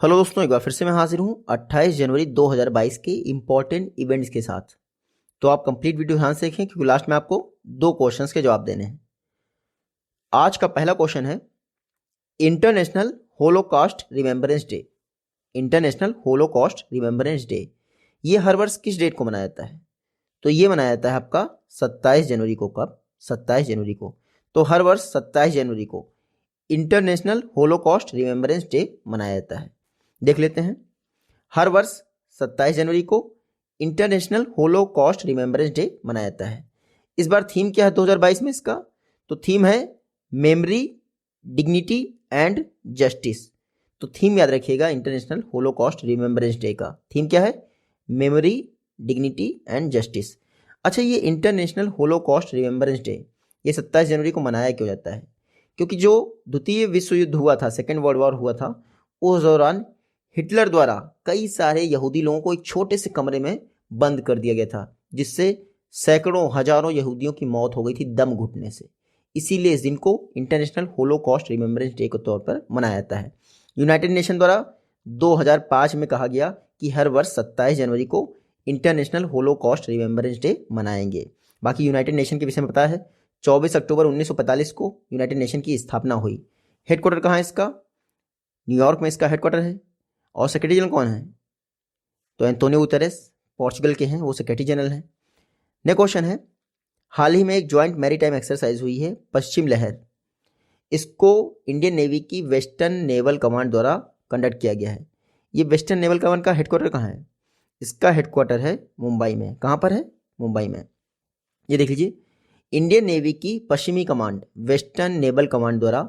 Hello दोस्तों, एक बार फिर से मैं हाजिर हूँ 28 जनवरी 2022 के इम्पोर्टेंट इवेंट्स के साथ। तो आप कंप्लीट वीडियो ध्यान से देखें क्योंकि लास्ट में आपको 2 क्वेश्चंस के जवाब देने हैं। आज का पहला क्वेश्चन है international Holocaust remembrance day. International Holocaust remembrance day ये हर वर्ष किस डेट को मनाया जाता है? तो ये मनाया जाता है आपका 27 जनवरी को। कब? 27 जनवरी को। तो हर वर्ष 27 जनवरी को इंटरनेशनल होलोकॉस्ट रिमेम्बरेंस डे मनाया जाता है। देख लेते हैं। हर वर्ष 27 जनवरी को इंटरनेशनल होलोकॉस्ट रिमेम्बरेंस डे मनाया जाता है। इस बार थीम क्या है 2022 में इसका? तो थीम है मेमोरी, डिग्निटी एंड जस्टिस। तो थीम याद रखिएगा, इंटरनेशनल होलोकॉस्ट रिमेम्बरेंस डे का थीम क्या है? Memory, dignity and justice. अच्छा, ये इंटरनेशनल होलोकॉस्ट रिमेम्बरेंस डे ये 27 जनवरी को मनाया क्यों जाता है? क्योंकि जो द्वितीय विश्व युद्ध हुआ था, सेकेंड वर्ल्ड वॉर हुआ था, उस दौरान हिटलर द्वारा कई सारे यहूदी लोगों को एक छोटे से कमरे में बंद कर दिया गया था, जिससे सैकड़ों हजारों यहूदियों की मौत हो गई थी दम घुटने से। इसीलिए इस दिन को इंटरनेशनल होलोकॉस्ट रिमेम्बरेंस डे के तौर पर मनाया जाता है। यूनाइटेड नेशन द्वारा 2005 में कहा गया कि हर वर्ष 27 जनवरी को इंटरनेशनल होलोकॉस्ट रिमेम्बरेंस डे मनाएंगे। बाकी यूनाइटेड नेशन के विषय में पता है 24 अक्टूबर 1945 को यूनाइटेड नेशन की स्थापना हुई। हेडक्वार्टर कहाँ है इसका? न्यूयॉर्क में इसका हेडक्वार्टर है। और सेक्रेटरी जनरल कौन है? तो एंटोनियो गुतेरेस पोर्चुगल के हैं, वो सेक्रेटरी जनरल हैं। नेक्स्ट क्वेश्चन है, हाल ही में एक ज्वाइंट मैरीटाइम एक्सरसाइज हुई है पश्चिम लहर। इसको इंडियन नेवी की वेस्टर्न नेवल कमांड द्वारा कंडक्ट किया गया है। ये वेस्टर्न नेवल कमांड का हेडक्वार्टर कहाँ है? इसका हेडक्वार्टर है मुंबई में। कहाँ पर है? मुंबई में। ये देख लीजिए, इंडियन नेवी की पश्चिमी कमांड वेस्टर्न नेवल कमांड द्वारा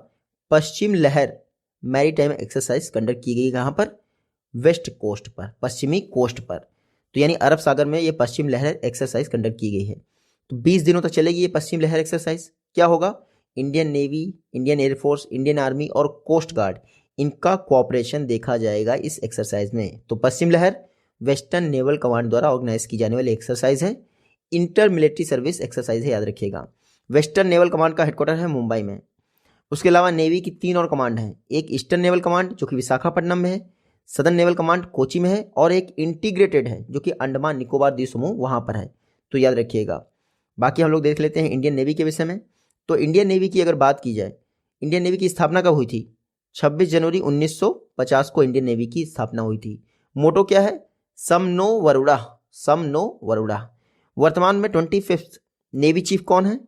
पश्चिम लहर मैरीटाइम एक्सरसाइज कंडक्ट की गई। कहाँ पर? वेस्ट कोस्ट पर, पश्चिमी कोस्ट पर। तो यानी अरब सागर में ये पश्चिम लहर एक्सरसाइज कंडक्ट की गई है। तो 20 दिनों तक चलेगी ये पश्चिम लहर एक्सरसाइज। क्या होगा? Indian navy, Indian air force, Indian army और कोस्ट गार्ड, इनका कोऑपरेशन देखा जाएगा इस एक्सरसाइज में। तो पश्चिम लहर वेस्टर्न नेवल कमांड द्वारा ऑर्गेनाइज की जाने वाली एक्सरसाइज है, इंटर मिलिट्री सर्विस एक्सरसाइज है, याद रखिएगा। वेस्टर्न नेवल कमांड का हेडक्वार्टर है मुंबई में। उसके अलावा नेवी की 3 और कमांड हैं। एक ईस्टर्न नेवल कमांड जो कि विशाखापट्टनम में है, सदर्न नेवल कमांड कोची में है, और एक इंटीग्रेटेड है जो कि अंडमान निकोबार द्वीप समूह वहां पर है। तो याद रखिएगा। बाकी हम लोग देख लेते हैं इंडियन नेवी के विषय में। तो इंडियन नेवी की अगर बात की जाए, इंडियन नेवी की स्थापना कब हुई थी? 26 जनवरी 1950 को इंडियन नेवी की स्थापना हुई थी। मोटो क्या है? सम नो वरुणा, सम नो वरुणा। वर्तमान में 25th नेवी चीफ कौन है?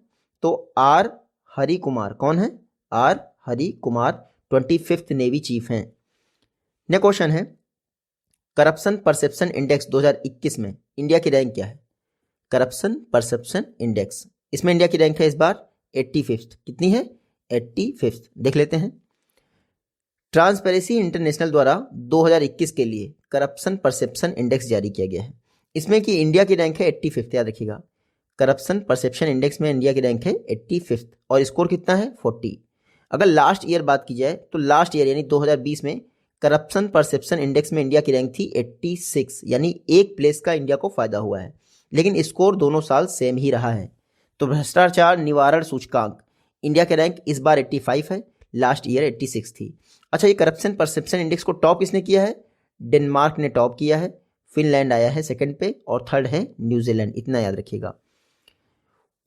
तो आर हरि कुमार। कौन है? R Hari Kumar 25th navy chief हैं। नेक्स्ट क्वेश्चन है, करप्शन परसेप्शन इंडेक्स 2021 में इंडिया की रैंक क्या है? करप्शन परसेप्शन इंडेक्स, इसमें इंडिया की रैंक है इस बार 85th। कितनी है? 85th। देख लेते हैं। ट्रांसपेरेंसी इंटरनेशनल द्वारा 2021 के लिए करप्शन परसेप्शन इंडेक्स जारी किया गया है। इसमें कि इंडिया की रैंक है 85th, याद रखिएगा। करप्शन परसेप्शन इंडेक्स में इंडिया की रैंक है 85th और स्कोर कितना है? 40। अगर लास्ट ईयर बात की जाए तो लास्ट ईयर यानी 2020 में करप्शन परसेप्शन इंडेक्स में इंडिया की रैंक थी 86, यानी एक प्लेस का इंडिया को फायदा हुआ है, लेकिन स्कोर दोनों साल सेम ही रहा है। तो भ्रष्टाचार निवारण सूचकांक, इंडिया के रैंक इस बार 85 है, लास्ट ईयर 86 थी। अच्छा, ये करप्शन परसेप्शन इंडेक्स को टॉप किसने किया है? डेनमार्क ने टॉप किया है, फिनलैंड आया है सेकंड पे, और थर्ड है न्यूजीलैंड। इतना याद रखिएगा।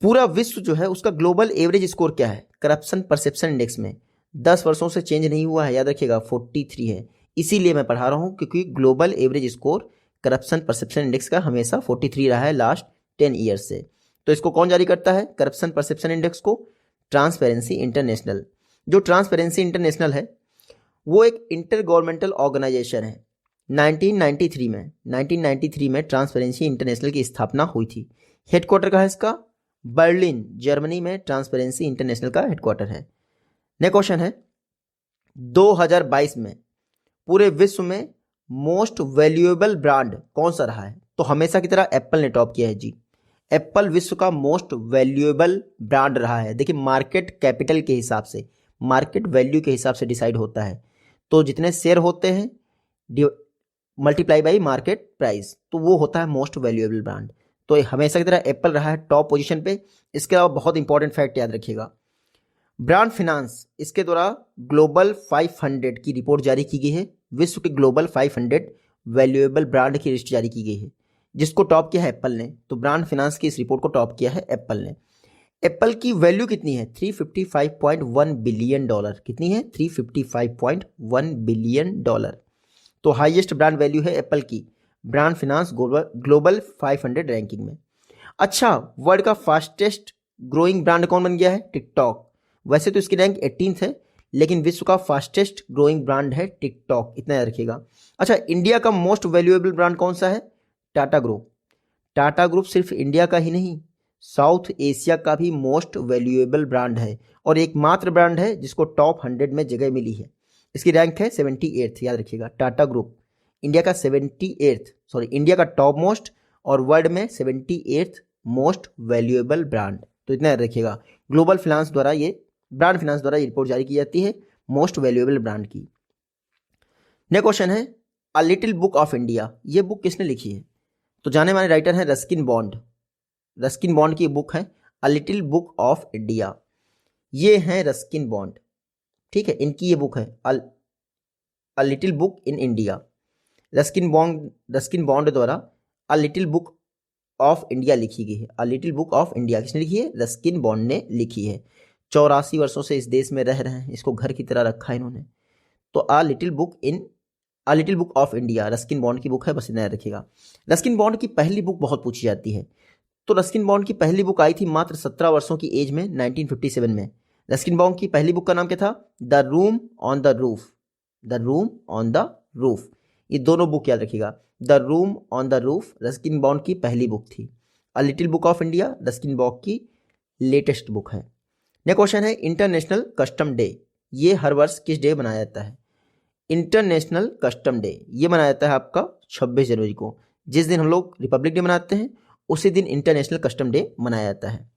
पूरा विश्व जो है उसका ग्लोबल एवरेज स्कोर क्या है करप्शन परसेप्शन इंडेक्स में? 10 वर्षों से चेंज नहीं हुआ है, याद रखिएगा 43 है। इसीलिए मैं पढ़ा रहा हूं क्योंकि global average score corruption perception index का हमेशा 43 रहा है लास्ट 10 ईयर्स से। तो इसको कौन जारी करता है करप्शन परसेप्शन इंडेक्स को? Transparency international. जो ट्रांसपेरेंसी इंटरनेशनल है वो एक इंटर गवर्नमेंटल ऑर्गेनाइजेशन है। 1993 में ट्रांसपेरेंसी इंटरनेशनल की स्थापना हुई थी। हेडक्वार्टर कहाँ है इसका? बर्लिन, जर्मनी में ट्रांसपेरेंसी इंटरनेशनल का हेडक्वार्टर है। नेक्स्ट क्वेश्चन है, 2022 में पूरे विश्व में मोस्ट वैल्यूएबल ब्रांड कौन सा रहा है? तो हमेशा की तरह एप्पल ने टॉप किया है जी। एप्पल विश्व का मोस्ट वैल्यूएबल ब्रांड रहा है। देखिए, मार्केट कैपिटल के हिसाब से, मार्केट वैल्यू के हिसाब से डिसाइड होता है। तो जितने शेयर होते हैं मल्टीप्लाई बाई मार्केट प्राइस, तो वो होता है मोस्ट वैल्यूएबल ब्रांड। तो हमेशा की तरह एप्पल रहा है टॉप पोजीशन पे। इसके अलावा बहुत इंपॉर्टेंट फैक्ट याद रखिएगा, ब्रांड फिनांस इसके द्वारा ग्लोबल 500 की रिपोर्ट जारी की गई है। विश्व के ग्लोबल 500 वैल्यूएबल ब्रांड की लिस्ट जारी की गई है, जिसको टॉप किया है एप्पल ने। तो ब्रांड फिनांस की इस रिपोर्ट को टॉप किया है एप्पल ने। एप्पल की वैल्यू कितनी है? 355.1 बिलियन डॉलर। कितनी है? 355.1 बिलियन डॉलर। तो हाईएस्ट ब्रांड वैल्यू है एप्पल की ब्रांड फिनांस ग्लोबल 500 रैंकिंग में। अच्छा, वर्ल्ड का फास्टेस्ट ग्रोइंग ब्रांड कौन बन गया है? टिकटॉक। वैसे तो इसकी रैंक 18th है, लेकिन विश्व का फास्टेस्ट ग्रोइंग ब्रांड है टिकटॉक, इतना याद रखिएगा। अच्छा, इंडिया का मोस्ट वैल्यूएबल ब्रांड कौन सा है? टाटा ग्रुप। टाटा ग्रुप सिर्फ इंडिया का ही नहीं, साउथ एशिया का भी मोस्ट वैल्यूएबल ब्रांड है और एकमात्र ब्रांड है जिसको टॉप 100 में जगह मिली है। इसकी रैंक है 78th, याद रखिएगा। टाटा ग्रुप इंडिया का 78th, सॉरी, इंडिया का टॉप मोस्ट और वर्ल्ड में 78th मोस्ट वैल्यूएबल ब्रांड। तो इतना याद रखिएगा। ग्लोबल फिनांस द्वारा ये ब्रांड फिनांस द्वारा ये रिपोर्ट जारी की जाती है मोस्ट वैल्यूएबल ब्रांड की। नेक्स्ट क्वेश्चन है a little book of India. ये बुक किसने लिखी है? तो जाने माने राइटर है रस्किन बॉन्ड। रस्किन बॉन्ड की बुक है a little book of India. ये है रस्किन बॉन्ड, ठीक है, इनकी ये बुक है a little book in India. Ruskin Bond द्वारा a little book of India लिखी गई है। A little book of India किसने लिखी है? रस्किन बॉन्ड ने लिखी है। 84 वर्षों से इस देश में रह रहे हैं, इसको घर की तरह रखा है इन्होंने। तो अ little book of India Ruskin bond की बुक है, बस इतना याद रखिएगा। रस्किन बॉन्ड की पहली बुक बहुत पूछी जाती है। तो रस्किन बॉन्ड की पहली बुक आई थी मात्र 17 वर्षों की एज में 1957 में। रस्किन बॉन्ड की पहली बुक का नाम क्या था? The room on the roof. The room on the roof, ये दोनों बुक याद रखिएगा। The room on the roof Ruskin bond की पहली बुक थी। अ little book of India Ruskin bond की लेटेस्ट बुक है। नेक्स्ट क्वेश्चन है इंटरनेशनल कस्टम डे। ये हर वर्ष किस डे मनाया जाता है? इंटरनेशनल कस्टम डे ये मनाया जाता है आपका 26 जनवरी को। जिस दिन हम लोग रिपब्लिक डे मनाते हैं उसी दिन इंटरनेशनल कस्टम डे मनाया जाता है।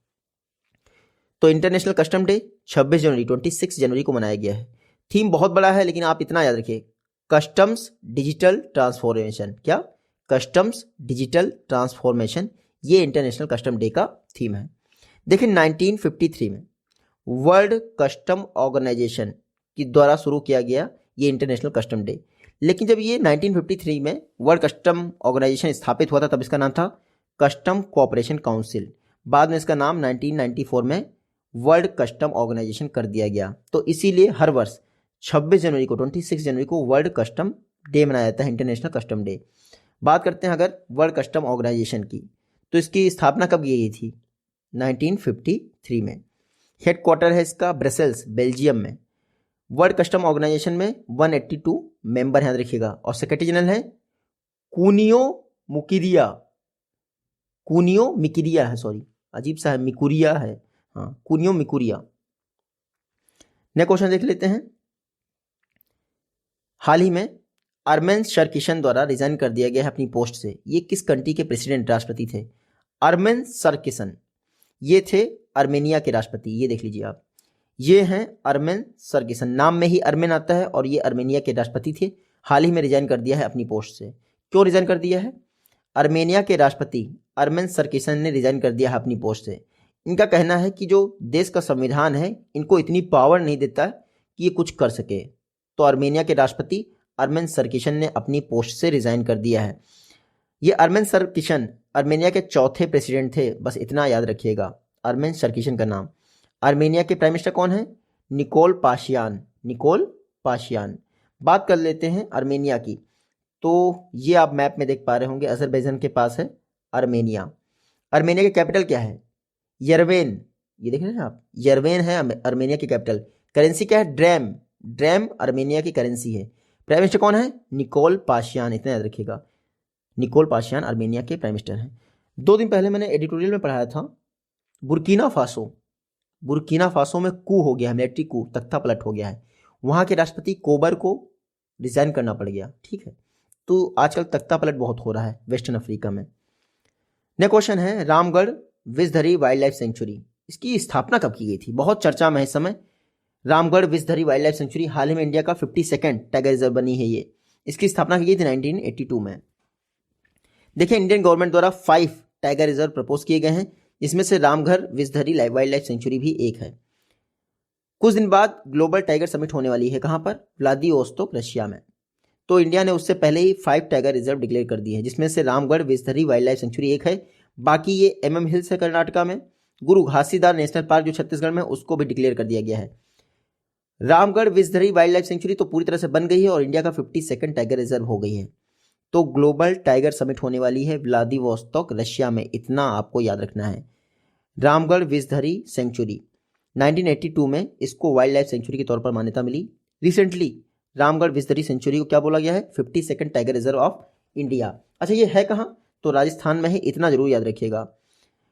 तो इंटरनेशनल कस्टम डे 26 जनवरी 26 जनवरी को मनाया गया है। थीम बहुत बड़ा है, लेकिन आप इतना याद रखिए, कस्टम्स डिजिटल ट्रांसफॉर्मेशन। क्या? कस्टम्स डिजिटल ट्रांसफॉर्मेशन, ये इंटरनेशनल कस्टम डे का थीम है। देखिए 1953 में वर्ल्ड कस्टम ऑर्गेनाइजेशन के द्वारा शुरू किया गया ये इंटरनेशनल कस्टम डे। लेकिन जब ये 1953 में वर्ल्ड कस्टम ऑर्गेनाइजेशन स्थापित हुआ था तब इसका नाम था कस्टम कोऑपरेशन काउंसिल। बाद में इसका नाम 1994 में वर्ल्ड कस्टम ऑर्गेनाइजेशन कर दिया गया। तो इसीलिए हर वर्ष 26 जनवरी को 26 जनवरी को वर्ल्ड कस्टम डे मनाया जाता है, इंटरनेशनल कस्टम डे। बात करते हैं अगर वर्ल्ड कस्टम ऑर्गेनाइजेशन की, तो इसकी स्थापना कब की गई थी? 1953 में। हेडक्वार्टर है इसका ब्रसेल्स, बेल्जियम में। वर्ल्ड कस्टम ऑर्गेनाइजेशन में 182 मेंबर हैं, याद रखिएगा। और सेक्रेटरी जनरल है कुनियो मिकुरिया है, सॉरी, अजीब सा है, मिकुरिया है, हाँ, कुनियो मिकुरिया। नेक्स्ट क्वेश्चन देख लेते हैं। हाल ही में अरमेन सरकिशन द्वारा रिजाइन कर दिया गया है अपनी पोस्ट से। ये किस कंट्री के प्रेसिडेंट राष्ट्रपति थे? अरमेन सरकिशन, ये थे आर्मेनिया के राष्ट्रपति। ये देख लीजिए आप, ये हैं अरमेन सरकिशन, नाम में ही अरमेन आता है और ये आर्मेनिया के राष्ट्रपति थे। हाल ही में रिजाइन कर दिया है अपनी पोस्ट से। क्यों रिजाइन कर दिया है? आर्मेनिया के राष्ट्रपति अरमेन सरकिशन ने रिजाइन कर दिया है अपनी पोस्ट से। इनका कहना है कि जो देश का संविधान है इनको इतनी पावर नहीं देता कि ये कुछ कर सके। तो आर्मेनिया के राष्ट्रपति अरमेन सरकिशन ने अपनी पोस्ट से रिजाइन कर दिया है। ये अरमेन सरकिशन आर्मेनिया के चौथे प्रेसिडेंट थे, बस इतना याद रखिएगा अरमेन सरकिशन का नाम। आर्मेनिया के प्राइम मिनिस्टर कौन है? Nikol Pashinyan. बात कर लेते हैं आर्मेनिया की। तो ये आप मैप में देख पा रहे होंगे, अजरबैजान के पास है आर्मेनिया। आर्मेनिया की कैपिटल क्या है? यरवेन, ये देख रहे हैं आप, यरवेन है आर्मेनिया की कैपिटल। करेंसी क्या है? ड्रैम आर्मेनिया की करेंसी है। प्राइम मिनिस्टर कौन है? निकोल पाशियान, इतना याद रखिएगा। निकोल पाशियान आर्मेनिया के प्राइम मिनिस्टर हैं। 2 दिन पहले मैंने एडिटोरियल में पढ़ाया था बुर्किना फासो में कू हो गया है, मिलिट्री कू, तख्ता पलट हो गया है। वहाँ के राष्ट्रपति कोबर को रिजाइन करना पड़ गया, ठीक है। तो आजकल तख्ता पलट बहुत हो रहा है वेस्टर्न अफ्रीका में। नेक्स्ट क्वेश्चन है रामगढ़ विषधरी वाइल्ड लाइफ सेंचुरी, इसकी स्थापना कब की गई थी? बहुत चर्चा में है इस समय। रामगढ़ विषधरी वाइल्ड लाइफ सेंचुरी हाल ही में इंडिया का 52nd टाइगर रिजर्व बनी है ये। इसकी स्थापना की गई थी 1982 में। देखिए इंडियन गवर्नमेंट द्वारा 5 टाइगर रिजर्व प्रपोज किए गए हैं, इसमें से रामगढ़ विषधरी वाइल्ड लाइफ सेंचुरी भी एक है। कुछ दिन बाद ग्लोबल टाइगर समिट होने वाली है, कहाँ पर? व्लादिवोस्तोक, रशिया में। तो इंडिया ने उससे पहले ही 5 टाइगर रिजर्व डिक्लेयर कर दिए हैं, जिसमें से रामगढ़ विषधरी वाइल्ड लाइफ सेंचुरी एक है। बाकी ये MM हिल्स है कर्नाटका में। गुरु घासीदार नेशनल पार्क जो छत्तीसगढ़ में, उसको भी डिक्लेयर कर दिया गया है। रामगढ़ विषधरी वाइल्ड लाइफ सेंचुरी तो पूरी तरह से बन गई है और इंडिया का 52nd टाइगर रिजर्व हो गई है। तो ग्लोबल टाइगर समिट होने वाली है व्लादिवोस्तोक रशिया में, इतना आपको याद रखना है। रामगढ़ विषधरी सेंचुरी 1982 में इसको वाइल्ड लाइफ सेंचुरी के तौर पर मान्यता मिली। रिसेंटली रामगढ़ विषधरी सेंचुरी को क्या बोला गया है? 52nd tiger reserve of India. अच्छा, ये है कहाँ? तो राजस्थान में है, इतना जरूर याद रखिएगा।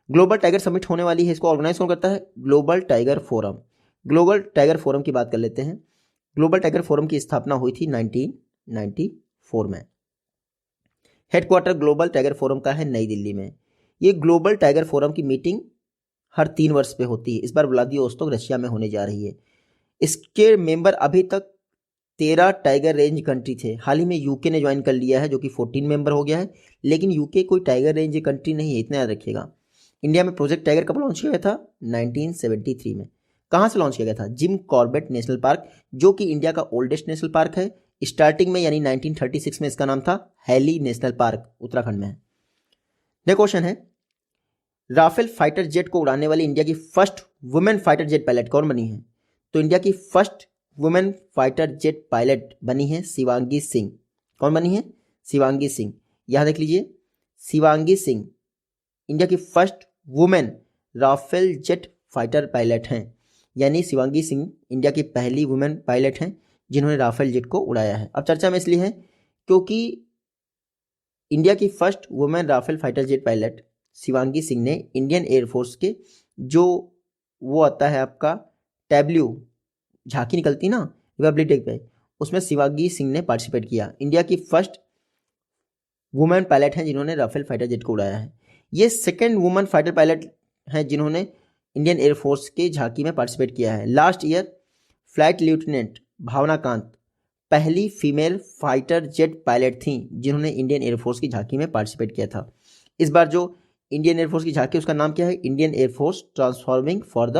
ग्लोबल टाइगर समिट होने वाली है, इसको ऑर्गेनाइज कौन करता है? Global tiger forum. Global tiger forum की बात कर लेते हैं। ग्लोबल टाइगर फोरम की स्थापना हुई थी 1994 में। हेडक्वार्टर ग्लोबल टाइगर फोरम का है नई दिल्ली में। ये ग्लोबल टाइगर फोरम की मीटिंग हर 3 वर्ष पे होती है। इस बार व्लादिवोस्तोक रशिया में होने जा रही है। इसके मेंबर अभी तक 13 टाइगर रेंज कंट्री थे। हाल ही में यूके ने ज्वाइन कर लिया है, जो कि 14 मेंबर हो गया है। लेकिन यूके कोई टाइगर रेंज कंट्री नहीं है, इतना याद रखिएगा। इंडिया में प्रोजेक्ट टाइगर कब लॉन्च किया गया था? 1973 में। कहाँ से लॉन्च किया गया था? जिम कॉर्बेट नेशनल पार्क, जो कि इंडिया का ओल्डेस्ट नेशनल पार्क है। स्टार्टिंग में यानी 1936 में इसका नाम था हैली नेशनल पार्क, उत्तराखंड में है। नेक्स्ट क्वेश्चन है, राफेल फाइटर जेट को उड़ाने वाली इंडिया की first women fighter jet pilot कौन बनी है? तो इंडिया की first women fighter jet pilot बनी है शिवांगी सिंह। कौन बनी है? शिवांगी सिंह। यहां देख लीजिए, शिवांगी सिंह इंडिया की first women Rafale jet fighter pilot हैं। यानी शिवांगी सिंह इंडिया की पहली वुमेन पायलट हैं जिन्होंने राफेल जेट को उड़ाया है। अब चर्चा में इसलिए है क्योंकि इंडिया की first women Rafale fighter jet pilot Shivangi Singh ने इंडियन एयरफोर्स के जो वो आता है आपका टैब्ल्यू झांकी निकलती ना रिपब्लिक डे पे, उसमें शिवांगी सिंह ने पार्टिसिपेट किया। इंडिया की फर्स्ट वुमेन पायलट हैं जिन्होंने राफेल फाइटर जेट को उड़ाया है। ये सेकेंड वुमेन फाइटर पायलट हैं जिन्होंने इंडियन एयरफोर्स के झांकी में पार्टिसिपेट किया है। लास्ट ईयर फ्लाइट लेफ्टिनेंट भावना कांत पहली फीमेल फाइटर जेट पायलट थी जिन्होंने इंडियन एयरफोर्स की झांकी में पार्टिसिपेट किया था। इस बार जो इंडियन एयरफोर्स की झांकी उसका नाम क्या है? Indian air force transforming for the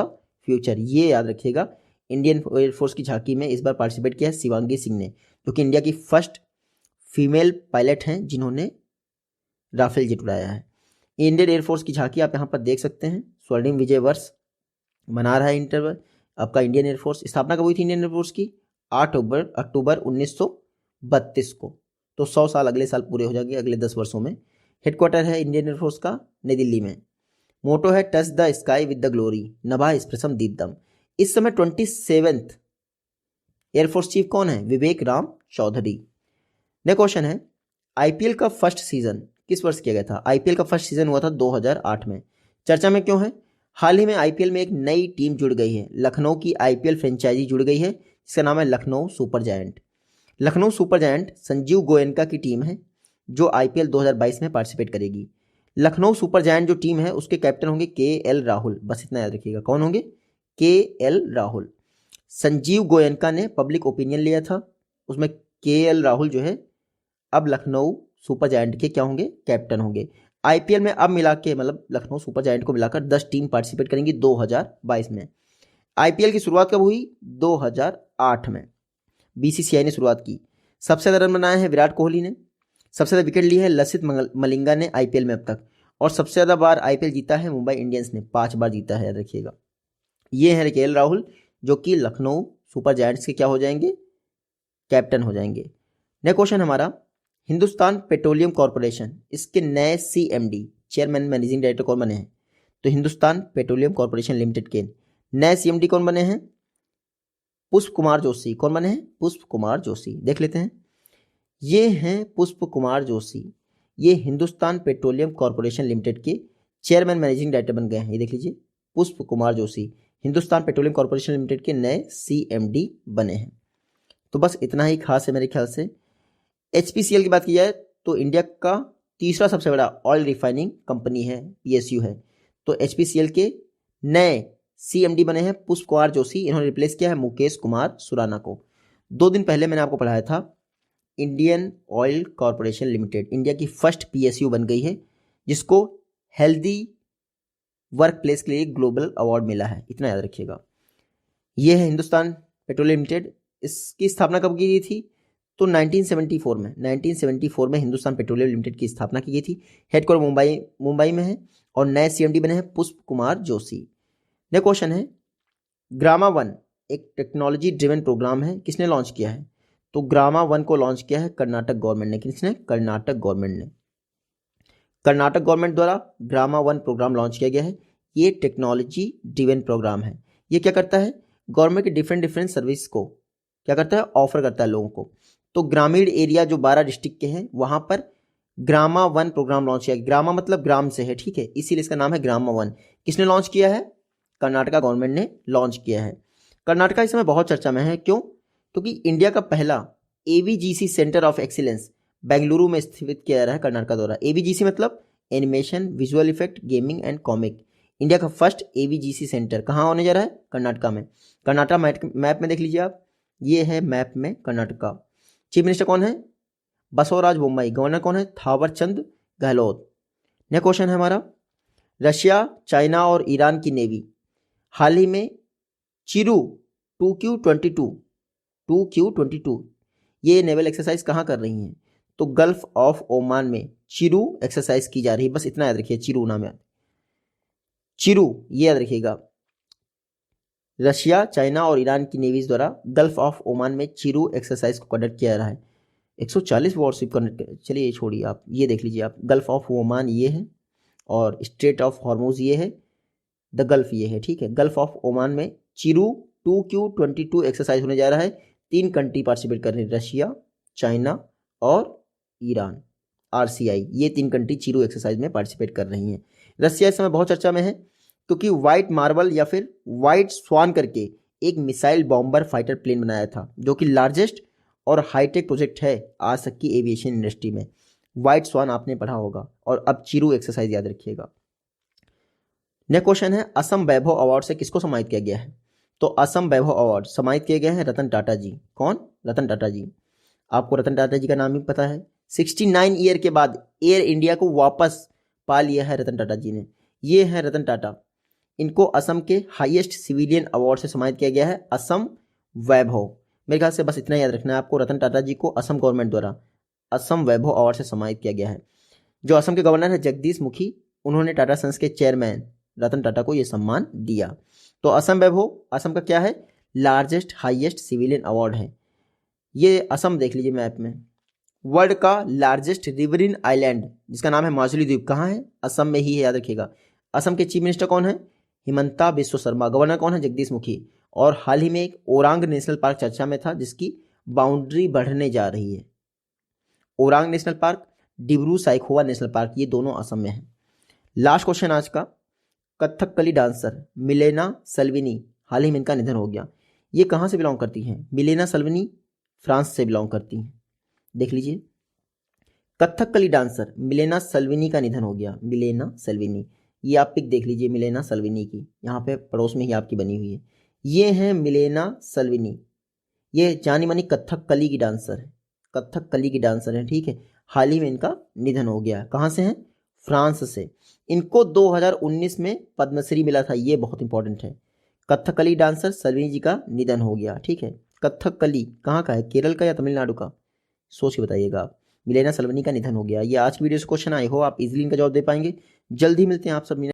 future. ये याद रखिएगा, इंडियन एयरफोर्स की झांकी में इस बार पार्टिसिपेट किया है शिवांगी सिंह ने, जो कि इंडिया की फर्स्ट फीमेल पायलट हैं जिन्होंने राफेल जेट उड़ाया है। इंडियन एयरफोर्स की झांकी आप यहाँ पर देख सकते हैं। स्वर्णिम विजय वर्ष मना रहा है इंटर आपका इंडियन एयरफोर्स। स्थापना कब हुई थी इंडियन एयरफोर्स की? 8 अक्टूबर 1932 को। तो 100 साल अगले साल पूरे हो जाएंगे, अगले 10 वर्षों में। हेडक्वार्टर है इंडियन एयरफोर्स का नई दिल्ली में। मोटो है touch the sky with the glory, नभा स्पृशम दीप्तम। इस समय 27th एयरफोर्स चीफ कौन है? विवेक राम चौधरी। नेक्स्ट क्वेश्चन है, आईपीएल का फर्स्ट सीजन किस वर्ष किया गया था? आईपीएल का फर्स्ट सीजन हुआ था 2008 में। चर्चा में क्यों है? हाल ही में आईपीएल में एक नई टीम जुड़ गई है। लखनऊ की आईपीएल फ्रेंचाइजी जुड़ गई है जिसका नाम है Lucknow super giant. Lucknow super giant Sanjeev Goenka की टीम है जो आईपीएल 2022 में पार्टिसिपेट करेगी। लखनऊ सुपर जायंट जो टीम है उसके कैप्टन होंगे KL राहुल। बस इतना याद रखिएगा, कौन होंगे? KL राहुल। संजीव गोयनका ने पब्लिक ओपिनियन लिया था, उसमें KL राहुल जो है अब लखनऊ सुपर जायंट के क्या होंगे? कैप्टन होंगे। आईपीएल में अब मिला के मतलब लखनऊ सुपर जायंट को मिलाकर 10 टीम पार्टिसिपेट करेंगी 2022 में। आईपीएल की शुरुआत कब हुई? 2008 में बीसीसीआई ने शुरुआत की। सबसे ज़्यादा रन बनाए हैं विराट कोहली ने, सबसे ज़्यादा विकेट ली है लसित मलिंगा ने आईपीएल में अब तक, और सबसे ज़्यादा बार आईपीएल जीता है मुंबई इंडियंस ने, 5 बार जीता है, याद रखिएगा। ये है KL राहुल जो कि लखनऊ सुपर जायंट्स के क्या हो जाएंगे? कैप्टन हो जाएंगे। नेक्स्ट क्वेश्चन हमारा, हिंदुस्तान पेट्रोलियम कॉर्पोरेशन इसके नए CMD चेयरमैन मैनेजिंग डायरेक्टर कौन बने हैं? तो हिंदुस्तान पेट्रोलियम कॉर्पोरेशन लिमिटेड के नए CMD कौन बने हैं? पुष्प कुमार जोशी। कौन बने हैं? पुष्प कुमार जोशी। देख लेते हैं, ये हैं पुष्प कुमार जोशी। ये हिंदुस्तान पेट्रोलियम कॉर्पोरेशन लिमिटेड के चेयरमैन मैनेजिंग डायरेक्टर बन गए हैं। ये देख लीजिए, पुष्प Kumar Joshi Hindustan petroleum corporation limited के नए CMD बने हैं। तो बस इतना ही खास है मेरे ख्याल से। HPCL की बात की जाए तो इंडिया का तीसरा सबसे बड़ा ऑयल रिफाइनिंग कंपनी है, PSU है। तो HPCL के नए CMD बने हैं पुष्प कुमार जोशी। इन्होंने रिप्लेस किया है मुकेश कुमार सुराना को। 2 दिन पहले मैंने आपको पढ़ाया था Indian oil corporation limited India की फर्स्ट PSU बन गई है जिसको हेल्दी वर्क प्लेस के लिए ग्लोबल अवार्ड मिला है, इतना याद रखिएगा। यह है हिंदुस्तान पेट्रोलियम लिमिटेड। इसकी स्थापना कब की गई थी? तो 1974 में हिंदुस्तान पेट्रोलियम लिमिटेड की स्थापना की गई थी। हेडक्वार्टर मुंबई में है और नए सीएमडी बने हैं पुष्प कुमार जोशी। नेक्स्ट क्वेश्चन है, ग्रामा वन एक टेक्नोलॉजी ड्रिवन प्रोग्राम है, किसने लॉन्च किया है? तो ग्रामा वन को लॉन्च किया है कर्नाटक गवर्नमेंट ने। किसने? कर्नाटक गवर्नमेंट ने। कर्नाटक गवर्नमेंट द्वारा ग्रामा वन प्रोग्राम लॉन्च किया गया है। ये टेक्नोलॉजी ड्रिवन प्रोग्राम है। ये क्या करता है? गवर्नमेंट के डिफरेंट सर्विस को क्या करता है? ऑफर करता है लोगों को। तो ग्रामीण एरिया जो 12 डिस्ट्रिक्ट के हैं वहां पर ग्रामा वन प्रोग्राम लॉन्च किया। ग्रामा मतलब ग्राम से है, ठीक है, इसीलिए इसका नाम है ग्रामा वन। किसने लॉन्च किया है? कर्नाटका गवर्नमेंट ने लॉन्च किया है। कर्नाटका इस समय बहुत चर्चा में है। क्यों? क्योंकि इंडिया का पहला AVGC centre of excellence Bengaluru में स्थापित किया जा रहा है कर्नाटका द्वारा। AVGC मतलब animation, visual effect, gaming and comic. India का फर्स्ट AVGC सेंटर कहाँ होने जा रहा है? कर्नाटका में। कर्नाटका मैप में देख लीजिए आप, ये है मैप में कर्नाटका। चीफ मिनिस्टर कौन है? बसवराज बोम्मई। गवर्नर कौन है? थावरचंद गहलोत। नेक्स्ट क्वेश्चन है हमारा, रशिया, चाइना और ईरान की नेवी हाल ही में चिरू 2Q22 ये नेवल एक्सरसाइज कहाँ कर रही हैं? तो गल्फ ऑफ ओमान में चिरू एक्सरसाइज की जा रही है। बस इतना याद रखिए, चिरू नाम है, चिरू ये याद रखिएगा। रशिया, चाइना और ईरान की नेवीज द्वारा गल्फ ऑफ ओमान में चिरू एक्सरसाइज को कंडक्ट किया जा रहा है। 140 वॉरशिप कंडक्ट, चलिए ये छोड़िए, आप ये देख लीजिए आप, गल्फ ऑफ ओमान ये है और स्ट्रेट ऑफ हॉर्मुज ये है, द गल्फ ये है, ठीक है। गल्फ ऑफ ओमान में चिरू 2Q22 एक्सरसाइज होने जा रहा है। 3 कंट्री पार्टिसिपेट कर रही है, रशिया, चाइना और ईरान। RCI ये 3 कंट्री चिरू एक्सरसाइज में पार्टिसिपेट कर रही हैं। रशिया इस समय बहुत चर्चा में है क्योंकि व्हाइट मार्बल या फिर व्हाइट स्वान करके एक मिसाइल बॉम्बर फाइटर प्लेन बनाया था, जो कि लार्जेस्ट और हाईटेक प्रोजेक्ट है आज तक की एविएशन इंडस्ट्री में। व्हाइट स्वान आपने पढ़ा होगा। और अब चिरू एक्सरसाइज याद रखिएगा। नेक्स्ट क्वेश्चन है, असम वैभव अवार्ड से किसको सम्मानित किया गया है? तो असम वैभव अवार्ड सम्मानित किए गए हैं रतन टाटा जी। कौन? रतन टाटा जी। आपको रतन टाटा जी का नाम ही पता है। 69 ईयर के बाद एयर इंडिया को वापस पा लिया है रतन टाटा जी ने। ये है रतन टाटा। इनको असम के हाईएस्ट सिविलियन अवार्ड से सम्मानित किया गया है, असम वैभव। मेरे ख्याल से बस इतना याद रखना है आपको, रतन टाटा जी को असम गवर्नमेंट द्वारा असम वैभव अवार्ड से सम्मानित किया गया है। जो असम के गवर्नर है जगदीश मुखी, उन्होंने टाटा सन्स के चेयरमैन रतन टाटा को यह सम्मान दिया। तो असम वैभव असम का क्या है? लार्जेस्ट हाईएस्ट सिविलियन अवार्ड है। ये असम देख लीजिए मैप में। वर्ल्ड का लार्जेस्ट रिवरिन आइलैंड जिसका नाम है माजुली द्वीप कहाँ है? असम में ही है, याद रखिएगा। असम के चीफ मिनिस्टर कौन है? हिमंता बिस्वा शर्मा। गवर्नर कौन है? जगदीश मुखी। और हाल ही में एक ओरांग नेशनल पार्क चर्चा में था जिसकी बाउंड्री बढ़ने जा रही है। Orang national park, Dibru Saikhowa national park, ये दोनों असम में है। लास्ट क्वेश्चन आज का, कथकली डांसर मिलेना सल्विनी, हाल ही में इनका निधन हो गया। ये कहाँ से बिलोंग करती हैं? मिलेना सल्विनी फ्रांस से बिलोंग करती हैं। देख लीजिए, कथकली डांसर मिलेना सल्विनी का निधन हो गया। मिलेना सल्विनी, ये आप पिक देख लीजिए मिलेना सल्विनी की, यहाँ पे पड़ोस में ही आपकी बनी हुई है। ये है मिलेना सल्विनी। ये जानी मानी कथकली की डांसर है, कथकली की डांसर है, ठीक है। हाल ही में इनका निधन हो गया। कहाँ से हैं? फ्रांस से। इनको 2019 में पद्मश्री मिला था, ये बहुत इंपॉर्टेंट है। कथकली डांसर सल्विनी जी का निधन हो गया, ठीक है। कथकली कहाँ का है? केरल का या तमिलनाडु का? सोच के बताइएगा आप। मिलेना सल्विनी का निधन हो गया। ये आज की वीडियो से क्वेश्चन आए हो, आप इजीली इनका जवाब दे पाएंगे। जल्दी मिलते हैं आप सब।